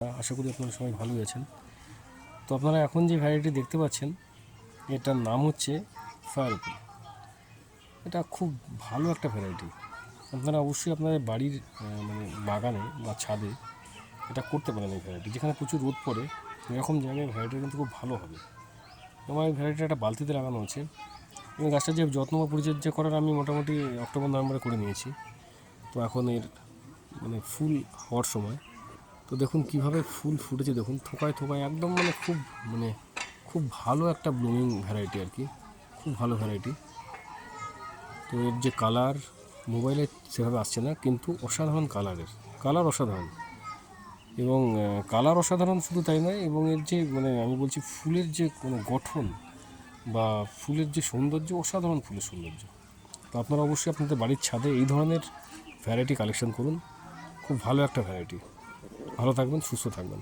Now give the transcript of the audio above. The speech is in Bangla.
আশা করি আপনারা সবাই ভালোই আছেন। তো আপনারা এখন যে ভ্যারাইটি দেখতে পাচ্ছেন এটার নাম হচ্ছে ফায়ারপুল। এটা খুব ভালো একটা ভ্যারাইটি। আপনারা অবশ্যই আপনাদের বাড়ির মানে বাগানে বা ছাদে এটা করতে পারেন। এই ভ্যারাইটি যেখানে প্রচুর রোদ পড়ে এরকম জায়গায় ভ্যারাইটিটা কিন্তু খুব ভালো হবে। আমার এই ভ্যারাইটিটা একটা বালতিতে লাগানো আছে এবং গাছটা যে যত্ন বা পরিচর্যা করার আমি মোটামুটি অক্টোবর নভেম্বরে করে নিয়েছি। তো এখন এর মানে ফুল হওয়ার সময়। তো দেখুন কীভাবে ফুল ফুটেছে, দেখুন থোকায় থোকায় একদম খুব ভালো একটা ব্লুমিং ভ্যারাইটি আর কি, খুব ভালো ভ্যারাইটি। তো এর যে কালার মোবাইলে সেভাবে আসছে না, কিন্তু অসাধারণ কালার অসাধারণ। এবং কালার অসাধারণ শুধু তাই নয়, এবং এর যে আমি বলছি ফুলের যে গঠন বা ফুলের যে সৌন্দর্য, অসাধারণ ফুলের সৌন্দর্য। তো আপনারা অবশ্যই আপনাদের বাড়ির ছাদে এই ধরনের ভ্যারাইটি কালেকশন করুন। খুব ভালো একটা ভ্যারাইটি। ভালো থাকবেন, সুস্থ থাকবেন।